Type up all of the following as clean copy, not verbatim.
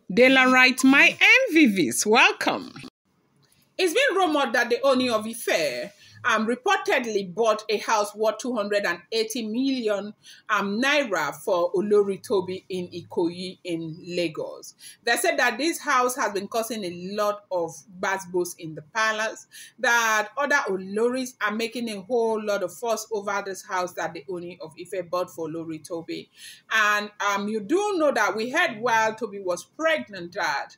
Daylight, my MVVs, welcome. It's been rumored that the Ooni of Ife reportedly bought a house worth 280 million naira for Olori Tobi in Ikoyi in Lagos. They said that this house has been causing a lot of buzz in the palace, that other Oloris are making a whole lot of fuss over this house that the Ooni of Ife bought for Olori Tobi. And you do know that we heard while Tobi was pregnant that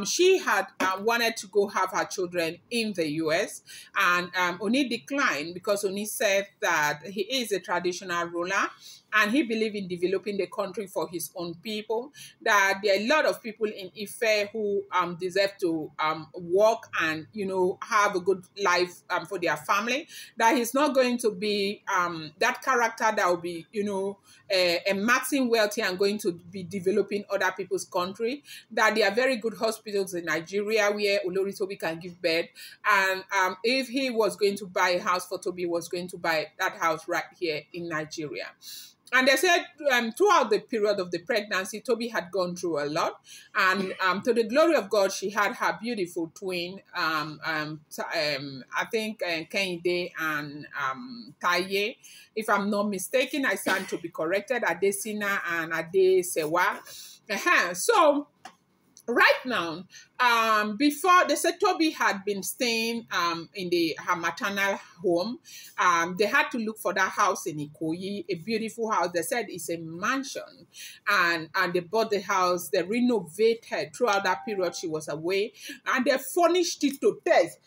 she had wanted to go have her children in the US, and Oni declined because Oni said that he is a traditional ruler and he believes in developing the country for his own people, that there are a lot of people in Ife who deserve to work and, have a good life for their family, that he's not going to be that character that will be, amassing wealthy and going to be developing other people's country, that there are very good hospitals in Nigeria where Olori Tobi can give birth. And if he was going to buy a house for Tobi, he was going to buy that house right here in Nigeria. And they said throughout the period of the pregnancy, Tobi had gone through a lot. And to the glory of God, she had her beautiful twin, I think Kehinde and Taye. If I'm not mistaken, I stand to be corrected, Adesina and Adesewa. So, right now, before they said Tobi had been staying in her maternal home, they had to look for that house in Ikoyi, a beautiful house. They said it's a mansion, and they bought the house. They renovated throughout that period she was away, and they furnished it to test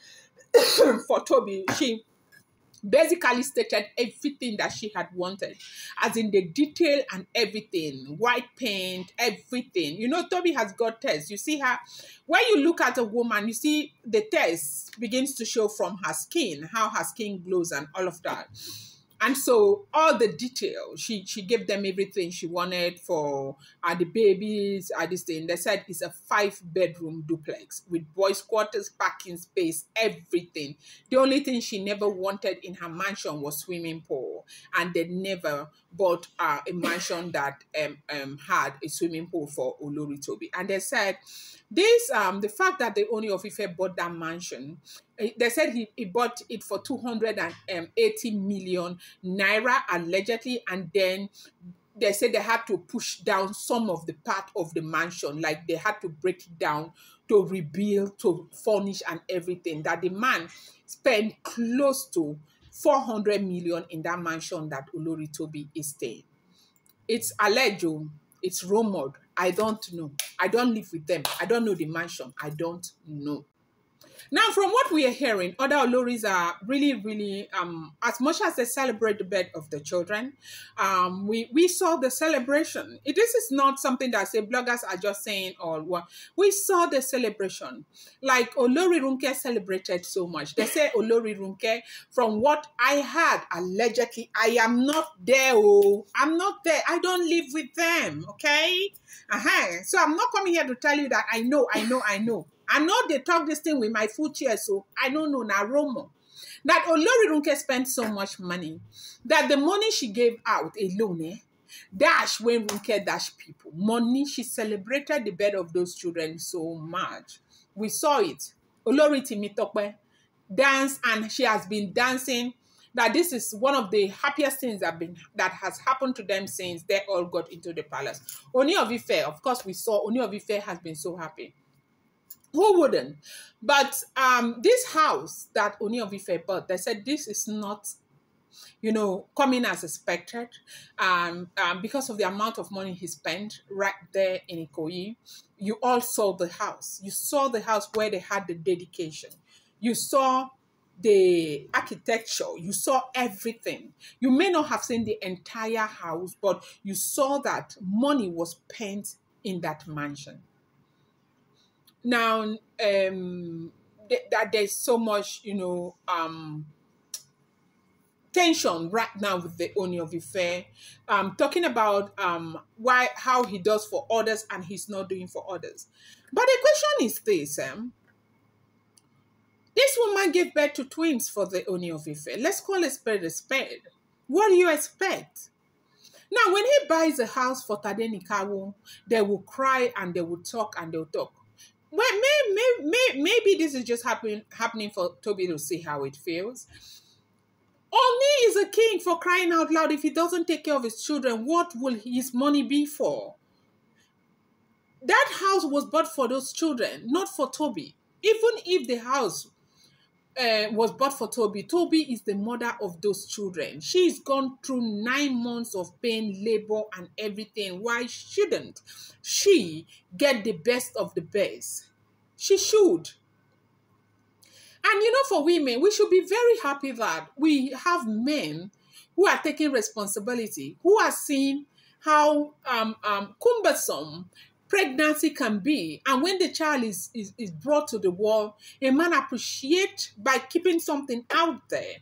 for Tobi. She basically stated everything that she had wanted, as in the detail and everything, white paint, everything. Tobi has got tests. You see her, when you look at a woman, you see the test begins to show from her skin, how her skin glows and all of that. And so all the detail, she gave them everything she wanted for the babies, this thing. They said it's a 5-bedroom duplex with boys' quarters, parking space, everything. The only thing she never wanted in her mansion was swimming pool. And they never bought a mansion that had a swimming pool for Olori Tobi. And they said this, the fact that the Ooni of Ife bought that mansion, they said he bought it for 280 million naira allegedly, and then they said they had to push down some of the part of the mansion, like they had to break it down to rebuild, to furnish and everything, that the man spent close to 400 million in that mansion that Olori Tobi is staying. It's alleged, it's rumored. I don't know. I don't live with them. I don't know the mansion. I don't know. Now, from what we are hearing, other Oloris are really, as much as they celebrate the birth of the children, we saw the celebration. This is not something that, say, bloggers are just saying or what. We saw the celebration. Like Olori Runke celebrated so much. They say Olori Runke, from what I heard, allegedly, I am not there. Oh, I'm not there. I don't live with them, okay? So I'm not coming here to tell you that I know. I know they talk this thing with my full chest, so I don't know now, Romo. That Olori Runke spent so much money, that the money she gave out alone, dash when Runke dash people. Money, she celebrated the birth of those children so much. We saw it. Olori Timitope danced, and she has been dancing. That this is one of the happiest things that has happened to them since they all got into the palace. Ooni of Ife, of course, we saw Ooni of Ife has been so happy. Who wouldn't? But this house that Ooni of Ife bought, they said this is not, coming as expected, because of the amount of money he spent right there in Ikoyi. You all saw the house. You saw the house where they had the dedication. You saw the architecture. You saw everything. You may not have seen the entire house, but you saw that money was spent in that mansion. Now, that there's so much, tension right now with the Ooni of Ife, talking about how he does for others and he's not doing for others. But the question is this: this woman gave birth to twins for the Ooni of Ife. Let's call a spade a spade. What do you expect? Now, when he buys a house for Tadenikawo, they will cry and they will talk and they'll talk. Well, maybe this is just happening for Tobi to see how it feels. Oni is a king, for crying out loud. If he doesn't take care of his children, what will his money be for? That house was bought for those children, not for Tobi. Even if the house was bought for Tobi, Tobi is the mother of those children. She's gone through 9 months of pain, labor, and everything. Why shouldn't she get the best of the best? She should. And for women, we should be very happy that we have men who are taking responsibility, who are seeing how cumbersome pregnancy can be. And when the child is brought to the world, a man appreciates by keeping something out there,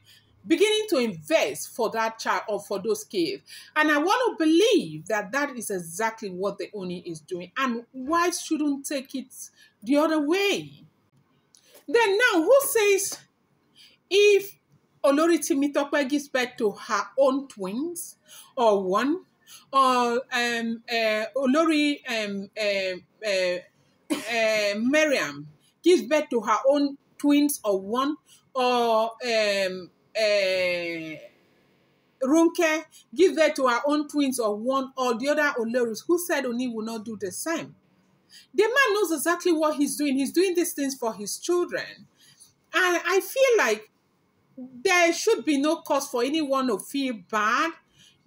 beginning to invest for that child or for those kids. And I want to believe that that is exactly what the Oni is doing. And wives shouldn't take it the other way. Then now, who says if Olori Timitope gives birth to her own twins or one, or Olori Miriam gives birth to her own twins or one, or Runke gives birth to her own twins or one, or the other Oloris, who said Oni will not do the same? The man knows exactly what he's doing. He's doing these things for his children. And I feel like there should be no cause for anyone to feel bad,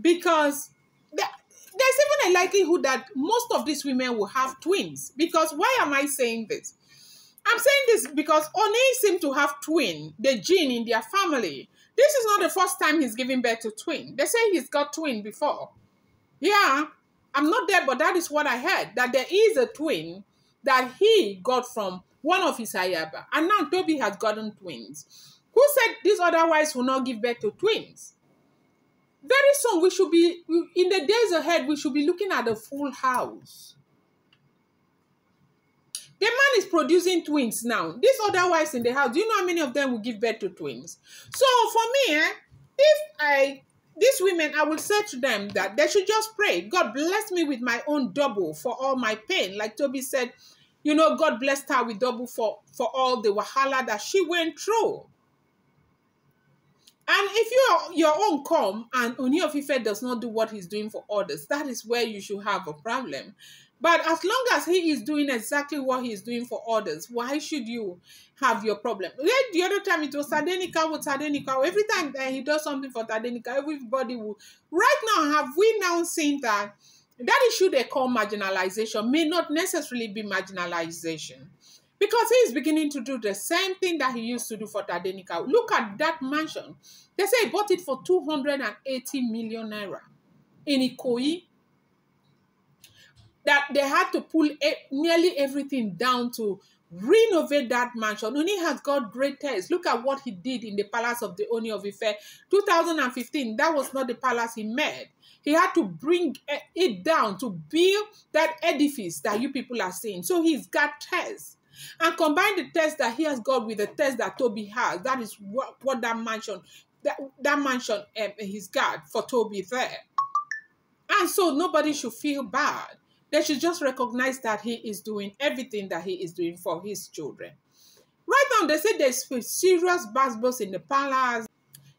because there's even a likelihood that most of these women will have twins. Because why am I saying this? I'm saying this because Oni seem to have the gene in their family. This is not the first time he's giving birth to twin. They say he's got twin before. Yeah, I'm not there, but that is what I heard, that there is a twin that he got from one of his Ayaba. And now Tobi has gotten twins. Who said these other wives will not give birth to twins? Very soon, we should be, in the days ahead, we should be looking at the full house. The man is producing twins now. These other wives in the house, do you know how many of them will give birth to twins? So for me, these women, I would say to them that they should just pray. God bless me with my own double for all my pain. Like Tobi said, God blessed her with double for all the wahala that she went through. And if your own come and Ooni of Ife does not do what he's doing for others, that is where you should have a problem. But as long as he is doing exactly what he is doing for others, why should you have your problem? The other time it was Tadenika with Tadenika. Every time that he does something for Tadenika, everybody will. Right now, have we now seen that issue they call marginalization may not necessarily be marginalization? Because he is beginning to do the same thing that he used to do for Tadenika. Look at that mansion. They say he bought it for 280 million naira in Ikoyi. That they had to pull nearly everything down to renovate that mansion. Oni has got great taste. Look at what he did in the palace of the Ooni of Ife. 2015, that was not the palace he made. He had to bring it down to build that edifice that you people are seeing. So he's got taste. And combine the test that he has got with the test that Tobi has. That is what that mansion, that mansion he's got for Tobi there. And so nobody should feel bad. They should just recognize that he is doing everything that he is doing for his children. Right now, they say there's serious buzz in the palace.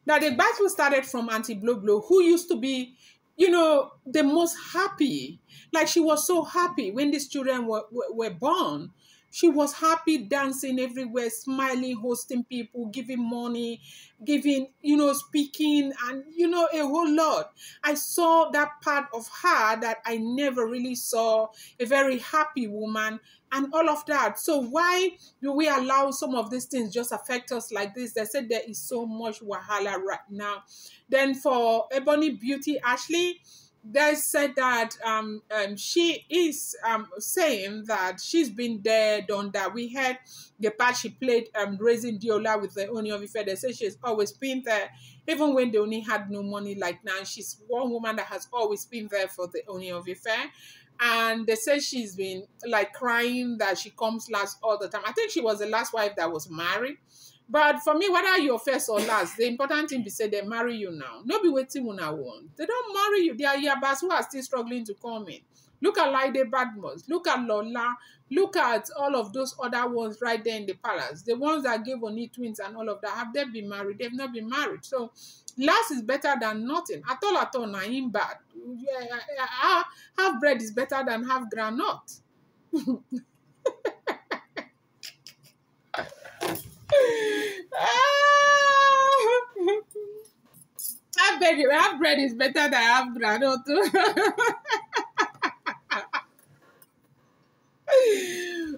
That the battle started from Auntie Blow Blow, who used to be, the most happy. Like, she was so happy when these children were born. She was happy, dancing everywhere, smiling, hosting people, giving money, giving, speaking, and, a whole lot. I saw that part of her that I never really saw, a very happy woman, and all of that. So why do we allow some of these things just affect us like this? They said there is so much wahala right now. Then for Ebony Beauty, Ashley, they said that she is saying that she's been there, done that. We heard the part she played raising Diola with the Ooni of Ife. They say she's always been there, even when the Ooni had no money like now. She's one woman that has always been there for the Ooni of Ife. And they say she's been like crying that she comes last all the time. I think she was the last wife that was married. But for me, whether you're first or last, the important thing be say they marry you now. No be waiting when I want. They don't marry you. They are yabas who are still struggling to come in. Look at Laide Badmus. Look at Lola. Look at all of those other ones right there in the palace. The ones that gave Oni twins and all of that. Have they been married? They've not been married. So last is better than nothing. At all, na him bad. Half bread is better than half granite. Half bread is better than half granite.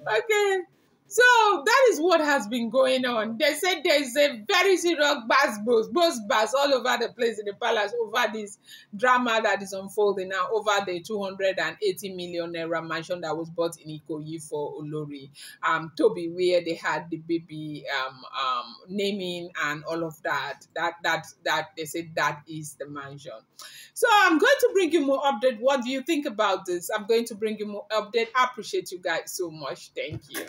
Okay, so that is what has been going on. They said there's a very serious buzz all over the place in the palace over this drama that is unfolding now over the 280 million naira mansion that was bought in Ikoyi for Olori, Tobi, where they had the baby naming and all of that. That they said that is the mansion. So I'm going to bring you more update. What do you think about this? I'm going to bring you more update. I appreciate you guys so much. Thank you.